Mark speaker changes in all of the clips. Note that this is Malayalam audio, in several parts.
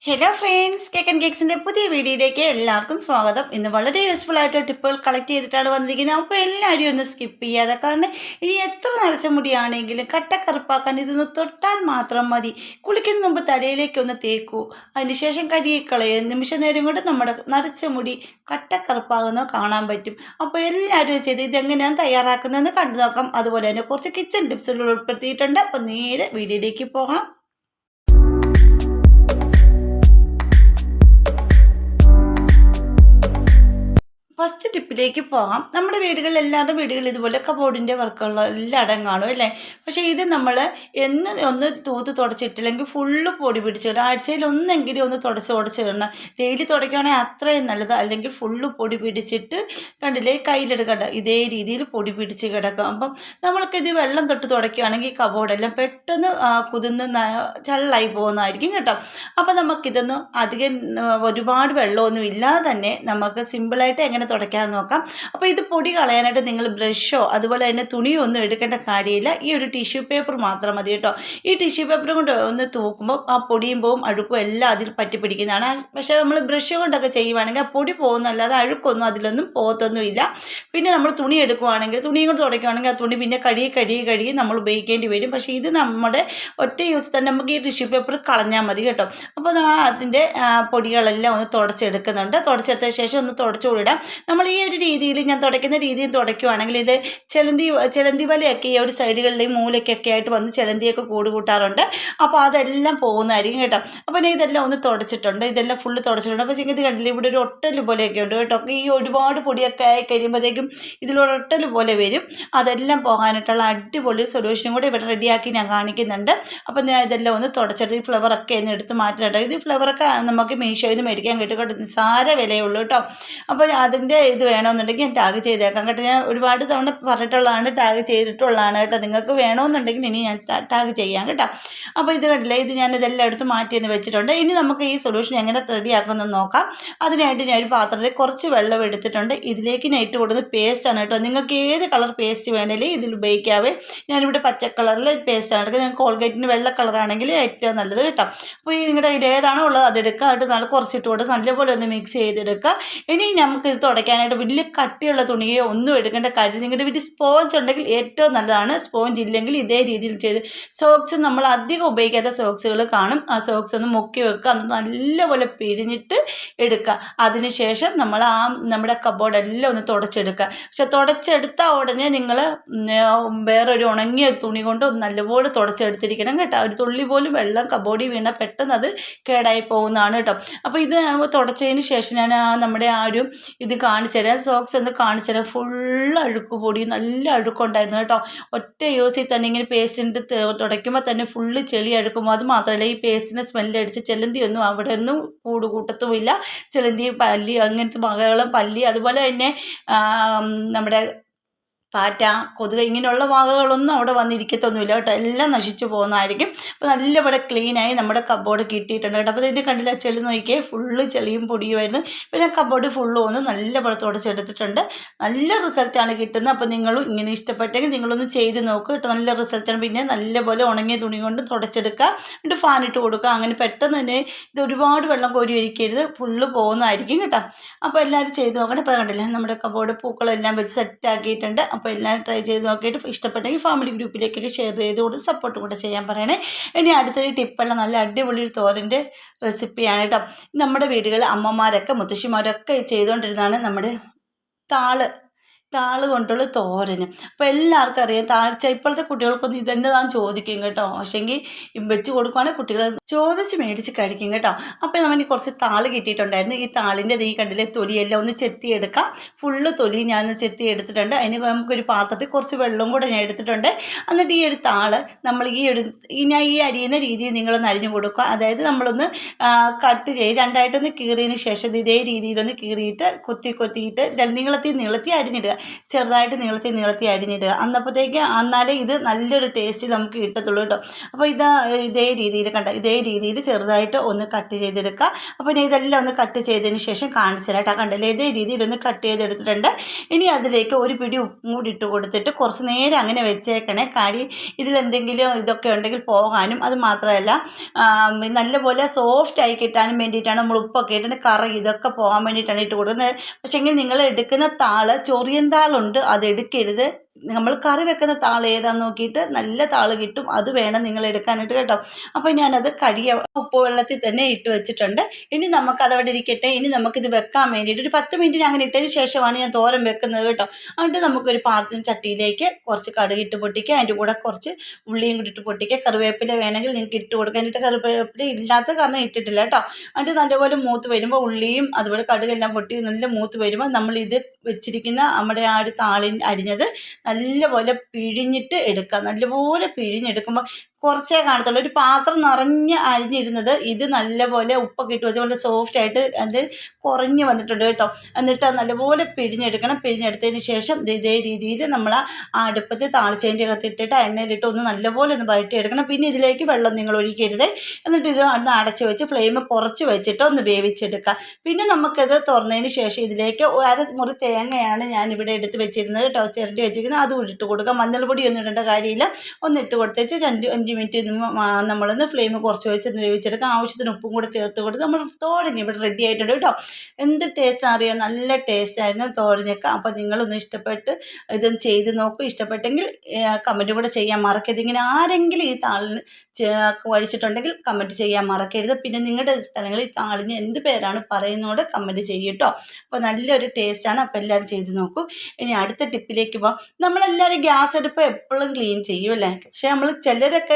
Speaker 1: ഹലോ ഫ്രണ്ട്സ്, കേക്ക് ആൻഡ് കേക്സിൻ്റെ പുതിയ വീഡിയോയിലേക്ക് എല്ലാവർക്കും സ്വാഗതം. ഇന്ന് വളരെ യൂസ്ഫുൾ ആയിട്ട് ടിപ്പുകൾ കളക്ട് ചെയ്തിട്ടാണ് വന്നിരിക്കുന്നത്. അപ്പോൾ എല്ലാവരും ഒന്ന് സ്കിപ്പ് ചെയ്യാതെ, കാരണം ഇനി എത്ര നരച്ച മുടിയാണെങ്കിലും കട്ടക്കറുപ്പാക്കാൻ ഇതൊന്ന് തൊട്ടാൽ മാത്രം മതി. കുളിക്കുന്ന മുമ്പ് തലയിലേക്ക് ഒന്ന് തേക്കൂ, അതിനുശേഷം കഴുകിക്കളയും. നിമിഷ നേരം കൊണ്ട് നമ്മുടെ നരച്ച മുടി കട്ടക്കറുപ്പാകുന്നത് കാണാൻ പറ്റും. അപ്പോൾ എല്ലാവരും ചെയ്ത് ഇതെങ്ങനെയാണ് തയ്യാറാക്കുന്നതെന്ന് കണ്ടു നോക്കാം. അതുപോലെ തന്നെ കുറച്ച് കിച്ചൺ ടിപ്സുകൾ ഉൾപ്പെടുത്തിയിട്ടുണ്ട്. അപ്പോൾ നേരെ വീഡിയോയിലേക്ക് പോകാം. ഫസ്റ്റ് ടിപ്പിലേക്ക് പോകാം. നമ്മുടെ വീടുകളിൽ എല്ലാവരുടെ വീടുകളിൽ ഇതുപോലെ കബോർഡിൻ്റെ വർക്കുള്ള എല്ലായിടം കാണും അല്ലേ. പക്ഷേ ഇത് നമ്മൾ ഒന്ന് തൂത്ത് തുടച്ചിട്ടില്ലെങ്കിൽ ഫുള്ള് പൊടി പിടിച്ചിടും. ആഴ്ചയിൽ ഒന്നെങ്കിലും ഒന്ന് തുടച്ച് ഇടണം. ഡെയിലി തുടയ്ക്കുകയാണെങ്കിൽ അത്രയും നല്ലത്. അല്ലെങ്കിൽ ഫുള്ള് പൊടി പിടിച്ചിട്ട് കണ്ടില്ലേ, കയ്യിലെടുക്കണ്ട ഇതേ രീതിയിൽ പൊടി പിടിച്ച് കിടക്കും. അപ്പം നമ്മൾക്കിത് വെള്ളം തൊട്ട് തുടയ്ക്കുകയാണെങ്കിൽ കബോർഡെല്ലാം പെട്ടെന്ന് കുതിർന്ന് ചള്ളായി പോകുന്നതായിരിക്കും കേട്ടോ. അപ്പോൾ നമുക്കിതൊന്നും അധികം ഒരുപാട് വെള്ളമൊന്നും ഇല്ലാതെ തന്നെ നമുക്ക് സിമ്പിളായിട്ട് എങ്ങനെ തുടയ്ക്കാൻ നോക്കാം. അപ്പോൾ ഇത് പൊടി കളയാനായിട്ട് നിങ്ങൾ ബ്രഷോ അതുപോലെ തന്നെ തുണിയോ ഒന്നും എടുക്കേണ്ട കാര്യമില്ല. ഈ ഒരു ടിഷ്യൂ പേപ്പർ മാത്രം മതി കേട്ടോ. ഈ ടിഷ്യൂ പേപ്പർ കൊണ്ട് ഒന്ന് തൂക്കുമ്പോൾ ആ പൊടിയും പോവും അഴുക്കും എല്ലാം അതിൽ പറ്റി പിടിക്കുന്നതാണ്. പക്ഷേ നമ്മൾ ബ്രഷ് കൊണ്ടൊക്കെ ചെയ്യുവാണെങ്കിൽ ആ പൊടി പോകുന്നല്ലാതെ അഴുക്കൊന്നും അതിലൊന്നും പോകത്തൊന്നുമില്ല. പിന്നെ നമ്മൾ തുണി എടുക്കുവാണെങ്കിൽ തുണിയും കൊണ്ട് തുടയ്ക്കുകയാണെങ്കിൽ ആ തുണി പിന്നെ കഴുകി നമ്മൾ ഉപയോഗിക്കേണ്ടി വരും. പക്ഷേ ഇത് നമ്മുടെ ഒറ്റ യൂസ് തന്നെ നമുക്ക് ഈ ടിഷ്യൂ പേപ്പർ കളഞ്ഞാൽ മതി കേട്ടോ. അപ്പോൾ അതിൻ്റെ പൊടികളെല്ലാം ഒന്ന് തുടച്ചെടുക്കുന്നുണ്ട്. തുടച്ചെടുത്ത ശേഷം ഒന്ന് തുടച്ചുകൂടാം. നമ്മൾ ഈ ഒരു രീതിയിൽ ഞാൻ തുടയ്ക്കുന്ന രീതിയിൽ തുടയ്ക്കുവാണെങ്കിൽ ഇത് ചിലന്തി വലയൊക്കെ ഈ ഒരു സൈഡുകളിലെയും മൂലയ്ക്കൊക്കെ ആയിട്ട് വന്ന് ചിലന്തിയൊക്കെ കൂട് കൂട്ടാറുണ്ട്. അപ്പോൾ അതെല്ലാം പോകുന്നതായിരിക്കും കേട്ടോ. അപ്പോൾ ഞാൻ ഇതെല്ലാം ഒന്ന് തുടച്ചിട്ടുണ്ട്. ഇതെല്ലാം ഫുള്ള് തുടച്ചിട്ടുണ്ട്. അപ്പോൾ ഇത് കണ്ടില്ല, ഇവിടെ ഒരു ഒട്ടൽ പോലെയൊക്കെ ഉണ്ട് കേട്ടോ. ഈ ഒരുപാട് പൊടിയൊക്കെ ആയി കഴിയുമ്പോഴത്തേക്കും ഇതിലൊരു ഒട്ടൽ പോലെ വരും. അതെല്ലാം പോകാനായിട്ടുള്ള അടിപൊളി സൊല്യൂഷനും കൂടെ ഇവിടെ റെഡിയാക്കി ഞാൻ കാണിക്കുന്നുണ്ട്. അപ്പോൾ ഞാൻ ഇതെല്ലാം ഒന്ന് തുടച്ചെടുത്ത് ഈ ഫ്ലവറൊക്കെ ഒന്ന് എടുത്ത് മാറ്റിയിട്ടുണ്ട്. ഇത് ഫ്ലവറൊക്കെ നമുക്ക് മീഷോയിൽ നിന്ന് മേടിക്കാൻ കിട്ടും കേട്ടോ. നിസ്സാര വിലയുള്ളൂ കേട്ടോ. അപ്പോൾ അതിൻ്റെ ഇത് വേണമെന്നുണ്ടെങ്കിൽ ഞാൻ ടാഗ് ചെയ്തേക്കാം കേട്ടോ. ഞാൻ ഒരുപാട് തവണ പറഞ്ഞിട്ടുള്ളതാണ്, ടാഗ് ചെയ്തിട്ടുള്ളതാണ് കേട്ടോ. നിങ്ങൾക്ക് വേണമെന്നുണ്ടെങ്കിൽ ഇനി ഞാൻ ടാഗ് ചെയ്യാം കേട്ടോ. അപ്പോൾ ഇത് കണ്ടില്ല, ഇത് ഞാനിതെല്ലാം എടുത്ത് മാറ്റിയെന്ന് വെച്ചിട്ടുണ്ട്. ഇനി നമുക്ക് ഈ സൊല്യൂഷൻ എങ്ങനെ റെഡിയാക്കുമെന്ന് നോക്കാം. അതിനായിട്ട് ഞാൻ ഒരു പാത്രത്തിൽ കുറച്ച് വെള്ളം എടുത്തിട്ടുണ്ട്. ഇതിലേക്ക് ഞാൻ ഇട്ട് കൊടുക്കുന്നത് പേസ്റ്റാണ് കേട്ടോ. നിങ്ങൾക്ക് ഏത് കളർ പേസ്റ്റ് വേണമെങ്കിലും ഇതിൽ ഉപയോഗിക്കാവേ. ഞാനിവിടെ പച്ച കളറിൽ പേസ്റ്റാണ് എടുക്കുക. നിങ്ങൾക്ക് കോൾഗേറ്റിന് വെള്ള കളറാണെങ്കിൽ ഏറ്റവും നല്ലത് കേട്ടോ. അപ്പോൾ ഈ നിങ്ങളുടെ ഇതിൽ ഏതാണോ ഉള്ളത് അതെടുക്കുക. എന്നിട്ട് നല്ല കുറച്ചിട്ട് കൊടുത്ത് നല്ലപോലെ ഒന്ന് മിക്സ് ചെയ്തെടുക്കുക. ഇനി നമുക്ക് ഇത് തുടയ്ക്കാനായിട്ട് വലിയ കട്ടിയുള്ള തുണിയോ ഒന്നും എടുക്കേണ്ട കാര്യം. നിങ്ങളുടെ വീട്ടിൽ സ്പോഞ്ച് ഉണ്ടെങ്കിൽ ഏറ്റവും നല്ലതാണ്. സ്പോഞ്ച് ഇല്ലെങ്കിൽ ഇതേ രീതിയിൽ ചെയ്ത് സോക്സ് നമ്മൾ അധികം ഉപയോഗിക്കാത്ത സോക്സുകൾ കാണും. ആ സോക്സ് ഒന്ന് മുക്കി വെക്കുക, നല്ലപോലെ പിഴിഞ്ഞിട്ട് എടുക്കുക. അതിനുശേഷം നമ്മൾ നമ്മുടെ കബോർഡെല്ലാം ഒന്ന് തുടച്ചെടുക്കുക. പക്ഷെ തുടച്ചെടുത്ത ഉടനെ നിങ്ങൾ വേറൊരു ഉണങ്ങിയ തുണി കൊണ്ട് നല്ലപോലെ തുടച്ചെടുത്തിരിക്കണം കേട്ടോ. ഒരു തുള്ളി പോലും വെള്ളം കബോർഡിൽ വീണാൽ പെട്ടെന്ന് അത് കേടായി പോകുന്നതാണ് കേട്ടോ. അപ്പോൾ ഇത് തുടച്ചതിന് ശേഷം ഞാൻ നമ്മുടെ ആ ഒരു ഇത് കാണിച്ചു തരാം. സോക്സ് ഒന്ന് കാണിച്ചു തരാം. ഫുള്ള് അഴുക്ക് പൊടി, നല്ല അഴുക്കുണ്ടായിരുന്നു കേട്ടോ. ഒറ്റ യൂസിൽ തന്നെ ഇങ്ങനെ പേസ്റ്റിൻ്റെ തുടയ്ക്കുമ്പോൾ തന്നെ ഫുള്ള് ചെളി അഴുക്കുമ്പോൾ അത് മാത്രമല്ല ഈ പേസ്റ്റിൻ്റെ സ്മെല്ലടിച്ച് ചിലന്തിയൊന്നും അവിടെ ഒന്നും കൂട്ടത്തുമില്ല. ചിലന്തി, പല്ലി, അങ്ങനത്തെ വകകളും പല്ലി, അതുപോലെ തന്നെ നമ്മുടെ പാറ്റ, കൊതുക് ഇങ്ങനെയുള്ള വാകകളൊന്നും അവിടെ വന്നിരിക്കത്തൊന്നുമില്ല കേട്ടോ. എല്ലാം നശിച്ചു പോകുന്നതായിരിക്കും. അപ്പോൾ നല്ലപോലെ ക്ലീനായി നമ്മുടെ കബോർഡ് കിട്ടിയിട്ടുണ്ട് കേട്ടോ. അപ്പോൾ ഇതിൻ്റെ കണ്ടില്ല, ചെളി നോക്കിയേ, ഫുള്ള് ചെളിയും പൊടിയുമായിരുന്നു. പിന്നെ കബോർഡ് ഫുള്ളും ഒന്ന് നല്ലപോലെ തുടച്ചെടുത്തിട്ടുണ്ട്. നല്ല റിസൾട്ടാണ് കിട്ടുന്നത്. അപ്പോൾ നിങ്ങളും ഇങ്ങനെ ഇഷ്ടപ്പെട്ടെങ്കിൽ നിങ്ങളൊന്ന് ചെയ്ത് നോക്കുക കേട്ടോ. നല്ല റിസൾട്ടാണ്. പിന്നെ നല്ലപോലെ ഉണങ്ങിയ തുണി കൊണ്ട് തുടച്ചെടുക്കുക, എന്നിട്ട് ഫാനിട്ട് കൊടുക്കുക. അങ്ങനെ പെട്ടെന്ന് തന്നെ ഇത് ഒരുപാട് വെള്ളം കോരി ഒഴിക്കരുത്, ഫുള്ള് പോകുന്നതായിരിക്കും കേട്ടോ. അപ്പോൾ എല്ലാവരും ചെയ്ത് നോക്കണം. ഇപ്പോൾ കണ്ടില്ലേ, നമ്മുടെ കബോർഡ് പൂക്കളെല്ലാം വെച്ച് സെറ്റാക്കിയിട്ടുണ്ട്. അപ്പോൾ എല്ലാവരും ട്രൈ ചെയ്ത് നോക്കിയിട്ട് ഇഷ്ടപ്പെട്ടെങ്കിൽ ഫാമിലി ഗ്രൂപ്പിലേക്കൊക്കെ ഷെയർ ചെയ്ത് കൊടുത്ത് സപ്പോർട്ട് കൂടെ ചെയ്യാൻ പറയണേ. ഇനി അടുത്തൊരു ടിപ്പെല്ലാം നല്ല അടിപൊളി ഒരു തോരൻ്റെ റെസിപ്പിയാണ് കേട്ടോ. നമ്മുടെ വീടുകളിൽ അമ്മമാരൊക്കെ മുത്തശ്ശിമാരൊക്കെ ചെയ്തുകൊണ്ടിരുന്നതാണ് നമ്മുടെ താള് കൊണ്ടുള്ള തോരന്. അപ്പോൾ എല്ലാവർക്കും അറിയാം ഇപ്പോഴത്തെ കുട്ടികൾക്കൊന്നും ഇതെന്നെ താൻ ചോദിക്കും കേട്ടോ. പക്ഷേങ്കിൽ വെച്ച് കൊടുക്കുവാണെങ്കിൽ കുട്ടികൾ ചോദിച്ച് മേടിച്ച് കഴിക്കും കേട്ടോ. അപ്പോൾ നമ്മൾ കുറച്ച് താള് കിട്ടിയിട്ടുണ്ടായിരുന്നു. ഈ താളിൻ്റെ ഈ കണ്ടിലെ തൊലിയെല്ലാം ഒന്ന് ചെത്തിയെടുക്കാം. ഫുള്ള് തൊലി ഞാൻ ചെത്തി എടുത്തിട്ടുണ്ട്. അതിന് നമുക്കൊരു പാത്രത്തിൽ കുറച്ച് വെള്ളം കൂടെ ഞാൻ എടുത്തിട്ടുണ്ട്. എന്നിട്ട് ഈ ഒരു താള് നമ്മൾ ഞാൻ ഈ അരിയുന്ന രീതിയിൽ നിങ്ങളൊന്ന് അരിഞ്ഞു കൊടുക്കുക. അതായത് നമ്മളൊന്ന് കട്ട് ചെയ്ത് രണ്ടായിട്ടൊന്ന് കീറിയതിന് ശേഷം ഇതേ രീതിയിലൊന്ന് കീറിയിട്ട് കൊത്തിയിട്ട് നീളത്തി അരിഞ്ഞിടുക. ചെറുതായിട്ട് നീളത്തി അരിഞ്ഞിടുക. എന്നാലേ ഇത് നല്ലൊരു ടേസ്റ്റ് നമുക്ക് കിട്ടത്തുള്ളൂ കേട്ടോ. അപ്പോൾ ഇതേ രീതിയിൽ ചെറുതായിട്ട് ഒന്ന് കട്ട് ചെയ്തെടുക്കുക. അപ്പോൾ ഇനി ഇതെല്ലാം ഒന്ന് കട്ട് ചെയ്തതിന് ശേഷം കാണിച്ചു തരാം കേട്ടോ. കണ്ടല്ലേ, ഇതേ രീതിയിൽ ഒന്ന് കട്ട് ചെയ്തെടുത്തിട്ടുണ്ട്. ഇനി അതിലേക്ക് ഒരു പിടി ഉപ്പും കൂടി ഇട്ട് കൊടുത്തിട്ട് കുറച്ച് നേരം അങ്ങനെ വെച്ചേക്കണേ. കാര്യം ഇതിലെന്തെങ്കിലും ഇതൊക്കെ ഉണ്ടെങ്കിൽ പോകാനും, അത് മാത്രമല്ല നല്ലപോലെ സോഫ്റ്റ് ആയി കിട്ടാനും വേണ്ടിയിട്ടാണ് നമ്മൾ ഉപ്പൊക്കെ ഇട്ടിട്ട് കറി ഇതൊക്കെ പോകാൻ വേണ്ടിയിട്ടാണ് ഇട്ട് കൊടുക്കുന്നത്. പക്ഷേങ്കിൽ നിങ്ങൾ എടുക്കുന്ന താള് ചൊറിയൻ താളുണ്ട്, അത് എടുക്കരുത്. നമ്മൾ കറി വെക്കുന്ന താൾ ഏതാന്ന് നോക്കിയിട്ട് നല്ല താൾ കിട്ടും, അത് വേണം നിങ്ങൾ എടുക്കാനായിട്ട് കേട്ടോ. അപ്പോൾ ഞാനത് ഉപ്പ് വെള്ളത്തിൽ തന്നെ ഇട്ട് വെച്ചിട്ടുണ്ട്. ഇനി നമുക്കത് അവിടെ ഇരിക്കട്ടെ. ഇനി നമുക്കിത് വെക്കാൻ വേണ്ടിയിട്ട് ഒരു 10 മിനിറ്റ് അങ്ങനെ ഇട്ടതിന് ശേഷമാണ് ഞാൻ തോരൻ വെക്കുന്നത് കേട്ടോ. എന്നിട്ട് നമുക്കൊരു ചട്ടിയിലേക്ക് കുറച്ച് കടുകിട്ട് പൊട്ടിക്കുക, അതിൻ്റെ കൂടെ കുറച്ച് ഉള്ളിയും കൂടി ഇട്ട് പൊട്ടിക്കുക. കറിവേപ്പില വേണമെങ്കിൽ നിങ്ങൾക്ക് ഇട്ട് കൊടുക്കുക. എന്നിട്ട് കറിവേപ്പില ഇല്ലാത്ത കാരണം ഇട്ടിട്ടില്ല കേട്ടോ. എന്നിട്ട് നല്ലപോലെ മൂത്ത് വരുമ്പോൾ ഉള്ളിയും അതുപോലെ കടുകെല്ലാം പൊട്ടി നല്ല മൂത്ത് വരുമ്പോൾ നമ്മളിത് വെച്ചിരിക്കുന്ന നമ്മുടെ ആ ഒരു അരിഞ്ഞത് നല്ലപോലെ പിഴിഞ്ഞിട്ട് എടുക്കുക. നല്ലപോലെ പിഴിഞ്ഞെടുക്കുമ്പോൾ കുറച്ചേ കാണത്തുള്ളൂ. ഒരു പാത്രം നിറഞ്ഞ് അരിഞ്ഞിരുന്നത് ഇത് നല്ലപോലെ ഉപ്പൊക്കെ ഇട്ട് വെച്ചുകൊണ്ട് സോഫ്റ്റായിട്ട് അത് കുറഞ്ഞ് വന്നിട്ടുണ്ട് കേട്ടോ. എന്നിട്ട് നല്ലപോലെ പിഴിഞ്ഞെടുക്കണം. പിഴിഞ്ഞെടുത്തതിന് ശേഷം ഇതേ രീതിയിൽ നമ്മൾ ആ അടുപ്പത്ത് താളിച്ചതിൻ്റെ അകത്തിട്ടിട്ട് എണ്ണയിലിട്ട് ഒന്ന് നല്ലപോലെ ഒന്ന് വഴറ്റിയെടുക്കണം. പിന്നെ ഇതിലേക്ക് വെള്ളം നിങ്ങൾ ഒഴിക്കരുത്. എന്നിട്ട് ഇത് ഒന്ന് അടച്ച് വെച്ച് ഫ്ലെയിം കുറച്ച് വെച്ചിട്ട് ഒന്ന് വേവിച്ചെടുക്കുക. പിന്നെ നമുക്കിത് തുറന്നതിന് ശേഷം ഇതിലേക്ക് 1/2 മുറി തേങ്ങയാണ് ഞാനിവിടെ എടുത്ത് വെച്ചിരുന്നത് കേട്ടോ, ചിരണ്ടി വെച്ചിരിക്കുന്നത്. അതും ഇട്ട് കൊടുക്കുക. മഞ്ഞൾപ്പൊടി ഒന്നും ഇടേണ്ട കാര്യമില്ല. ഒന്ന് ഇട്ട് കൊടുത്തേച്ച് 5 മിനിറ്റ് നമ്മളൊന്ന് ഫ്ലെയിം കുറച്ച് വെച്ച് വേവിച്ചെടുക്കാം. ആവശ്യത്തിന് ഉപ്പും കൂടെ ചേർത്ത് കൊടുത്ത് നമ്മൾ തോരൻ ഇവിടെ റെഡി ആയിട്ടുണ്ട് കേട്ടോ. എന്ത് ടേസ്റ്റ് അറിയാം, നല്ല ടേസ്റ്റ് ആയിരുന്നു തോരനൊക്കെ. അപ്പോൾ നിങ്ങളൊന്ന് ഇഷ്ടപ്പെട്ട് ഇതൊന്ന് ചെയ്ത് നോക്കും. ഇഷ്ടപ്പെട്ടെങ്കിൽ കമൻറ്റ് കൂടെ ചെയ്യാൻ മറക്കരുത്. ഇങ്ങനെ ആരെങ്കിലും ഈ താളിന് കഴിച്ചിട്ടുണ്ടെങ്കിൽ കമൻറ്റ് ചെയ്യാൻ മറക്കരുത്. പിന്നെ നിങ്ങളുടെ സ്ഥലങ്ങളിൽ ഈ താളിന് എന്ത് പേരാണ് പറയുന്നതോടെ കമൻറ്റ് ചെയ്യും കേട്ടോ. അപ്പോൾ നല്ലൊരു ടേസ്റ്റാണ്. അപ്പോൾ എല്ലാവരും ചെയ്ത് നോക്കൂ. ഇനി അടുത്ത ടിപ്പിലേക്ക് പോകാം. നമ്മളെല്ലാവരും ഗ്യാസ് അടുപ്പ് എപ്പോഴും ക്ലീൻ ചെയ്യും അല്ലേ? പക്ഷേ നമ്മൾ ചിലരൊക്കെ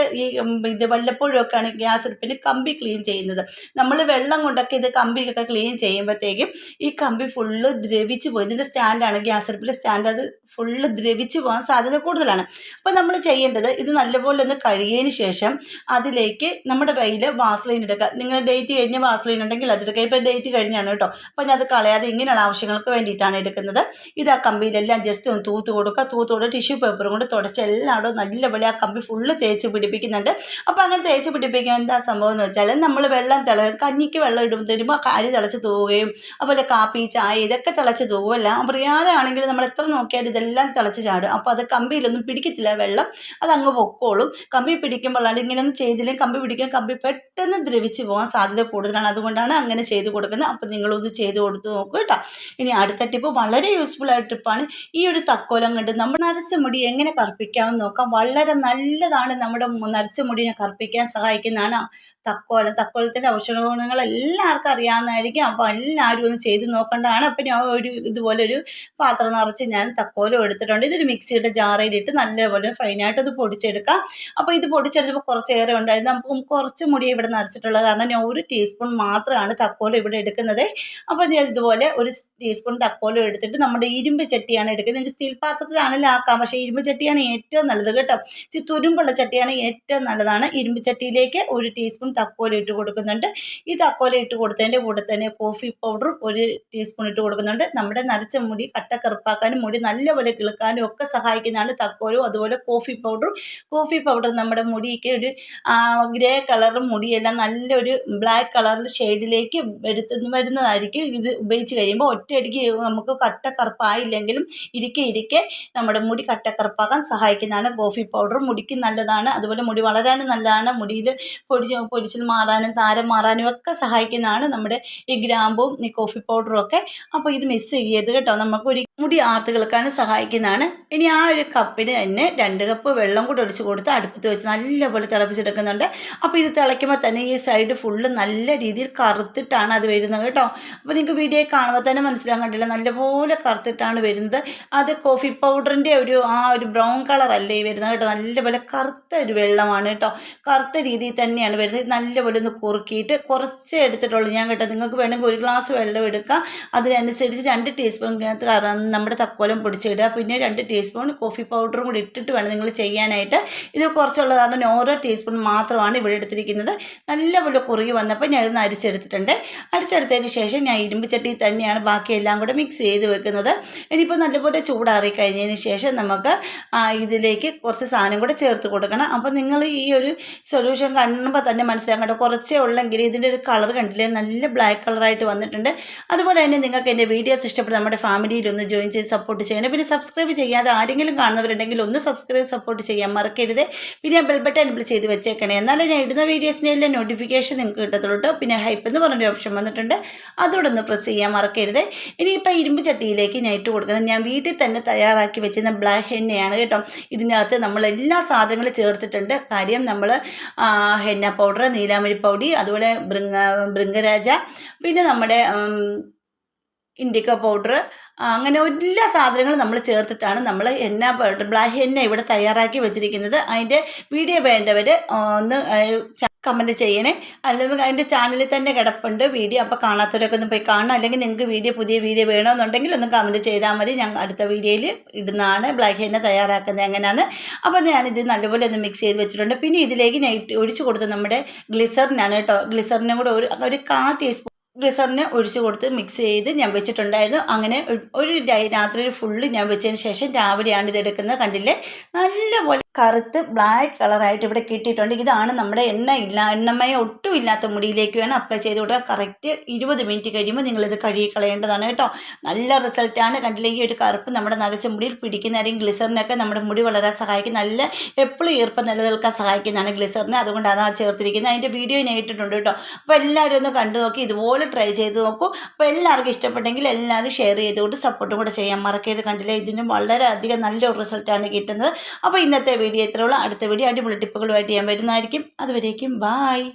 Speaker 1: ഇത് വല്ലപ്പോഴുമൊക്കെയാണ് ഗ്യാസ് അടുപ്പിന് കമ്പി ക്ലീൻ ചെയ്യുന്നത്. നമ്മൾ വെള്ളം കൊണ്ടൊക്കെ ഇത് കമ്പിയൊക്കെ ക്ലീൻ ചെയ്യുമ്പോഴത്തേക്കും ഈ കമ്പി ഫുള്ള് ദ്രവിച്ച് പോയി. ഇതിൻ്റെ സ്റ്റാൻഡാണ്, ഗ്യാസ് അടുപ്പിലെ സ്റ്റാൻഡ്, അത് ഫുള്ള് ദ്രവിച്ച് പോകാൻ സാധ്യത കൂടുതലാണ്. അപ്പോൾ നമ്മൾ ചെയ്യേണ്ടത് ഇത് നല്ലപോലെ ഒന്ന് കഴുകിയതിന് ശേഷം അതിലേക്ക് നമ്മുടെ കയ്യിൽ വാസലൈൻ എടുക്കുക. നിങ്ങൾ ഡേറ്റ് കഴിഞ്ഞ വാസലൈൻ ഉണ്ടെങ്കിൽ അതെടുക്കുക. ഇപ്പോൾ ഡേറ്റ് കഴിഞ്ഞാണ് കേട്ടോ. അപ്പോൾ ഞാൻ അത് കളയാതെ ഇങ്ങനെയുള്ള ആവശ്യങ്ങൾക്ക് വേണ്ടിയിട്ടാണ് എടുക്കുന്നത്. ഇത് ആ കമ്പിയിലെല്ലാം ജസ്റ്റ് ഒന്ന് തൂത്ത് കൊടുക്കുക. ടിഷ്യൂ പേപ്പറും കൊണ്ട് തുടച്ച് എല്ലായിടും നല്ലപോലെ ആ കമ്പി ഫുള്ള് തേച്ച് പിടിപ്പിക്കുന്നുണ്ട്. അപ്പോൾ അങ്ങനെ തേച്ച് പിടിപ്പിക്കാൻ എന്താ സംഭവം എന്ന് വെച്ചാൽ നമ്മൾ കഞ്ഞിക്ക് വെള്ളം തരുമ്പോൾ അരി തിളച്ച് തൂവുകയും അതുപോലെ കാപ്പി ചായ ഇതൊക്കെ തിളച്ച് തൂവുമല്ല. അറിയാതെ ആണെങ്കിൽ നമ്മൾ എത്ര നോക്കിയാലും ഇതെല്ലാം തിളച്ച് ചാടും. അപ്പോൾ അത് കമ്പിയിലൊന്നും പിടിക്കത്തില്ല വെള്ളം, അതങ്ങ് പൊക്കോളും. കമ്പി പിടിക്കുമ്പോഴാണ് ഇങ്ങനെയൊന്നും ചെയ്തില്ലെങ്കിൽ കമ്പി പെട്ടെന്ന് ദ്രവിച്ച് പോകാൻ സാധ്യത കൂടുതലാണ്. അതുകൊണ്ടാണ് അങ്ങനെ ചെയ്ത് കൊടുക്കുന്നത്. അപ്പോൾ നിങ്ങളൊന്ന് ചെയ്ത് കൊടുത്ത് നോക്കൂ കേട്ടോ. ഇനി അടുത്ത ടിപ്പ് വളരെ യൂസ്ഫുൾ ആയ ടിപ്പാണ്. ഈ ഒരു തക്കോലം കൊണ്ട് നമ്മൾ നരച്ച മുടി എങ്ങനെ കറുപ്പിക്കാമെന്ന് നോക്കാം. വളരെ നല്ലതാണ്, നമ്മുടെ നരച്ച മുടിനെ കറുപ്പിക്കാൻ സഹായിക്കുന്നതാണ് തക്കോലത്തിൻ്റെ ഔഷധ ഗുണങ്ങൾ എല്ലാവർക്കും അറിയാവുന്നതായിരിക്കും. അപ്പോൾ എല്ലാവരും ഒന്ന് ചെയ്ത് നോക്കേണ്ടതാണ്. അപ്പോൾ ഞാൻ ഇതുപോലൊരു പാത്രം നിറച്ച് ഞാൻ തക്കോലം എടുത്തിട്ടുണ്ട്. ഇതൊരു മിക്സിയുടെ ജാറയിലിട്ട് നല്ലപോലെ ഫൈനായിട്ട് അത് പൊടിച്ചെടുക്കാം. അപ്പോൾ ഇത് പൊടിച്ചെടുത്തപ്പോൾ കുറച്ചേറെ ഉണ്ടായിരുന്നു. അപ്പം കുറച്ച് മുടി ഇവിടെ നരച്ചിട്ടുള്ളത് കാരണം ഞാൻ 1 ടീസ്പൂൺ മാത്രമാണ് തക്കോലം ഇവിടെ എടുക്കുന്നത്. അപ്പോൾ ഞാൻ ഇതുപോലെ 1 ടീസ്പൂൺ തക്കോലം എടുത്തിട്ട് നമ്മുടെ ഇരുമ്പ് ചട്ടിയാണ് എടുക്കുന്നത്. നിങ്ങൾക്ക് സ്റ്റീൽ പാത്രത്തിലാണെങ്കിലും ആക്കാം, പക്ഷേ ഇരുമ്പ് ചട്ടിയാണ് ഏറ്റവും നല്ലത് കേട്ടോ. തുരുമ്പുള്ള ചട്ടിയാണ് ഏറ്റവും നല്ലതാണ്. ഇരുമ്പ് ചട്ടിയിലേക്ക് 1 ടീസ്പൂൺ തക്കോലം ഇട്ട് കൊടുക്കുന്നുണ്ട്. ഈ തക്കോലം ഇട്ട് കൊടുത്തതിൻ്റെ കൂടെ തന്നെ കോഫി പൗഡറും 1 ടീസ്പൂൺ ഇട്ട് കൊടുക്കുന്നുണ്ട്. നമ്മുടെ നരച്ച മുടി കറുപ്പാക്കാനും മുടി നല്ലപോലെ കിളുക്കാനും ഒക്കെ സഹായിക്കുന്നതാണ് തക്കോലവും അതുപോലെ കോഫി പൗഡർ നമ്മുടെ മുടിക്ക് ഒരു ഗ്രേ കളറും മുടിയെല്ലാം നല്ലൊരു ബ്ലാക്ക് കളറിൽ ഷെയ്ഡിലേക്ക് വരുന്നതായിരിക്കും. ഇത് ഉപയോഗിച്ച് കഴിയുമ്പോൾ ഒറ്റയടിക്ക് നമുക്ക് കറുപ്പായില്ലെങ്കിലും ഇരിക്കെ നമ്മുടെ മുടി കറുപ്പാക്കാൻ സഹായിക്കുന്നതാണ് കോഫി പൗഡർ. മുടിക്ക് നല്ലതാണ്, അതുപോലെ മുടി വളരാനും നല്ലതാണ്. മുടിയിൽ പൊടിച്ചിൽ മാറാനും താരം മാറാനും ഒക്കെ സഹായിക്കുന്നതാണ് നമ്മുടെ ഈ ഗ്രാമ്പും ഈ കോഫി പൗഡറും ഒക്കെ. അപ്പോൾ ഇത് മിസ് ചെയ്യരുത് കേട്ടോ. നമുക്കൊരു മുടി ആർത്ത് കിളുക്കാനും സഹായിക്കുന്നതാണ്. ഇനി ആ ഒരു കപ്പിന് തന്നെ 2 കപ്പ് വെള്ളം കൂടി ഒഴിച്ച് കൊടുത്ത് അടുപ്പത്ത് വെച്ച് നല്ലപോലെ തിളപ്പിച്ചെടുക്കുന്നുണ്ട്. അപ്പോൾ ഇത് തിളയ്ക്കുമ്പോൾ തന്നെ ഈ സൈഡ് ഫുള്ള് നല്ല രീതിയിൽ കറുത്തിട്ടാണ് അത് വരുന്നത് കേട്ടോ. അപ്പോൾ നിങ്ങൾക്ക് വീഡിയോ കാണുമ്പോൾ തന്നെ മനസ്സിലാക്കാൻ കണ്ടില്ല, നല്ലപോലെ കറുത്തിട്ടാണ് വരുന്നത്. അത് കോഫി പൗഡറിൻ്റെ ആ ഒരു ബ്രൗൺ കളറല്ലേ ഈ വരുന്നത് കേട്ടോ. നല്ലപോലെ കറുത്ത ഒരു വെള്ളമാണ് കേട്ടോ. കറുത്ത രീതിയിൽ തന്നെയാണ് വരുന്നത്. നല്ലപോലെ ഒന്ന് കുറുക്കിയിട്ട് കുറച്ച് എടുത്തിട്ടുള്ളൂ ഞാൻ കേട്ടോ. നിങ്ങൾക്ക് വേണമെങ്കിൽ 1 ഗ്ലാസ് വെള്ളം എടുക്കുക. അതിനനുസരിച്ച് 2 ടീസ്പൂണിനകത്ത് നമ്മുടെ തക്കോലം പൊടിച്ചിടുക. പിന്നെ 2 ടീസ്പൂൺ കോഫി പൗഡറും കൂടി ഇട്ടിട്ട് വേണം നിങ്ങൾ ചെയ്യാനായിട്ട്. ഇത് കുറച്ചുള്ള കാരണം ഓരോ ടീസ്പൂൺ മാത്രമാണ് ഇവിടെ എടുത്തിരിക്കുന്നത്. നല്ലപോലെ കുറുകി വന്നപ്പോൾ ഞാൻ ഇതൊന്ന് അരിച്ചെടുത്തിട്ടുണ്ട്. അരിച്ചെടുത്തതിന് ശേഷം ഞാൻ ഇരുമ്പ് ചട്ടി തന്നെയാണ് ബാക്കിയെല്ലാം കൂടെ മിക്സ് ചെയ്ത് വെക്കുന്നത്. ഇനിയിപ്പോൾ നല്ലപോലെ ചൂടാറി കഴിഞ്ഞതിന് ശേഷം നമുക്ക് ഇതിലേക്ക് കുറച്ച് സാധനം കൂടെ ചേർത്ത് കൊടുക്കണം. അപ്പോൾ നിങ്ങൾ ഈ ഒരു സൊല്യൂഷൻ കാണുമ്പോൾ തന്നെ മനസ്സിലാക്കട്ടെ, കുറച്ചേ ഉള്ളെങ്കിൽ ഇതിൻ്റെ ഒരു കളർ കണ്ടില്ലേ, നല്ല ബ്ലാക്ക് കളറായിട്ട് വന്നിട്ടുണ്ട്. അതുപോലെ തന്നെ നിങ്ങൾക്ക് എൻ്റെ വീഡിയോസ് ഇഷ്ടപ്പെട്ട് നമ്മുടെ ഫാമിലിയിലൊന്ന് ജോയിൻ ചെയ്ത് സപ്പോർട്ട് ചെയ്യണം. പിന്നെ സബ്സ്ക്രൈബ് ചെയ്യാതെ ആരെങ്കിലും കാണുന്നവരുണ്ടെങ്കിൽ ഒന്ന് സബ്സ്ക്രൈബ് സപ്പോർട്ട് ചെയ്യാൻ മറക്കരുത്. പിന്നെ ബെൽ ബട്ടൺ എനേബിൾ ചെയ്ത് വെച്ചേക്കണേ, എന്നാലേ ഞാൻ ഇടുന്ന വീഡിയോസിൻ്റെ എല്ലാം നോട്ടിഫിക്കേഷൻ നിങ്ങൾക്ക് കിട്ടത്തുള്ളൂ. പിന്നെ ഹൈപ്പ് എന്ന് പറഞ്ഞൊരു ഓപ്ഷൻ വന്നിട്ടുണ്ട്, അതോടെ ഒന്ന് പ്രസ് ചെയ്യാൻ മറക്കരുത്. ഇനിയിപ്പോൾ ഇരുമ്പ് ചട്ടിയിലേക്ക് ഞാൻ ഇട്ട് കൊടുക്കുന്നത് ഞാൻ വീട്ടിൽ തന്നെ തയ്യാറാക്കി വെച്ചിരുന്ന ബ്ലാക്ക് ഹെന്നയാണ് കേട്ടോ. ഇതിനകത്ത് നമ്മൾ എല്ലാ സാധനങ്ങളും ചേർത്തിട്ടുണ്ട്. കാര്യം നമ്മൾ ഹെന്ന പൗഡർ, നീലാമരി പൗഡി, അതുപോലെ ഭൃംഗരാജ, പിന്നെ നമ്മുടെ ഇൻഡിക്ക പൗഡർ, അങ്ങനെ എല്ലാ സാധനങ്ങളും നമ്മൾ ചേർത്തിട്ടാണ് നമ്മൾ ഹെന്ന പൗഡർ, ബ്ലാക്ക് ഹെന്ന ഇവിടെ തയ്യാറാക്കി വെച്ചിരിക്കുന്നത്. അതിൻ്റെ വീഡിയോ വേണ്ടവർ ഒന്ന് കമൻറ്റ് ചെയ്യണേ. അല്ലെങ്കിൽ അതിൻ്റെ ചാനലിൽ തന്നെ കിടപ്പുണ്ട് വീഡിയോ, അപ്പോൾ കാണാത്തവരൊക്കെ ഒന്ന് പോയി കാണണം. അല്ലെങ്കിൽ നിങ്ങൾക്ക് പുതിയ വീഡിയോ വേണമെന്നുണ്ടെങ്കിൽ ഒന്ന് കമൻറ്റ് ചെയ്താൽ മതി. ഞാൻ അടുത്ത വീഡിയോയിൽ ഇടുന്നതാണ് ബ്ലാക്ക് ഹെന്ന തയ്യാറാക്കുന്നത് എങ്ങനെയാണ്. അപ്പോൾ ഞാനിത് നല്ലപോലെ ഒന്ന് മിക്സ് ചെയ്ത് വെച്ചിട്ടുണ്ട്. പിന്നെ ഇതിലേക്ക് ഞാൻ ഒഴിച്ച് കൊടുത്ത് നമ്മുടെ ഗ്ലിസറിനാണ് കേട്ടോ. ഗ്ലിസറിനും കൂടെ ഒരു 1/4 ടീസ്പൂൺ ഗ്ലിസറിന് ഒഴിച്ച് കൊടുത്ത് മിക്സ് ചെയ്ത് ഞാൻ വെച്ചിട്ടുണ്ടായിരുന്നു. അങ്ങനെ ഒരു രാത്രി ഫുള്ള് ഞാൻ വെച്ചതിന് ശേഷം രാവിലെയാണ് ഇതെടുക്കുന്നത്. കണ്ടില്ലേ, നല്ലപോലെ കറുത്ത് ബ്ലാക്ക് കളറായിട്ട് ഇവിടെ കിട്ടിയിട്ടുണ്ട്. ഇതാണ് നമ്മുടെ എണ്ണമയം ഒട്ടും ഇല്ലാത്ത മുടിയിലേക്ക് വേണം അപ്ലൈ ചെയ്ത് കൊടുക്കുക. കറക്റ്റ് 20 മിനിറ്റ് കഴിയുമ്പോൾ നിങ്ങളിത് കഴുകി കളയേണ്ടതാണ് കേട്ടോ. നല്ല റിസൾട്ടാണ്. കണ്ടില്ലേ, ഈ ഒരു കറുപ്പ് നമ്മുടെ നരച്ച മുടിയിൽ പിടിക്കുന്നതായിരിക്കും. ഗ്ലിസറിനൊക്കെ നമ്മുടെ മുടി വളരാൻ സഹായിക്കും. നല്ല എപ്പോഴും ഈർപ്പം നിലനിൽക്കാൻ സഹായിക്കുന്നതാണ് ഗ്ലിസറിന്. അതുകൊണ്ട് അതാണ് ചേർത്തിരിക്കുന്നത്. അതിൻ്റെ വീഡിയോ ഞാൻ ഇട്ടിട്ടുണ്ട് കേട്ടോ. അപ്പോൾ എല്ലാവരും ഒന്ന് കണ്ടു നോക്കി, ഇതുപോലെ ട്രൈ ചെയ്ത് നോക്കൂ. അപ്പോൾ എല്ലാവർക്കും ഇഷ്ടപ്പെട്ടെങ്കിൽ എല്ലാവരും ഷെയർ ചെയ്തുകൊണ്ട് സപ്പോർട്ടും കൂടെ ചെയ്യാൻ മറക്കരുത്. കണ്ടില്ലേ, ഇതിന് വളരെയധികം നല്ലൊരു റിസൾട്ടാണ് കിട്ടുന്നത്. അപ്പോൾ ഇന്നത്തെ വീഡിയോ ഇത്രയുള്ള. അടുത്ത വീഡിയോ അടിപൊളി ടിപ്പുകളുമായിട്ട് ഞാൻ വരുന്നതായിരിക്കും. അതുവരേക്കും ബായ്.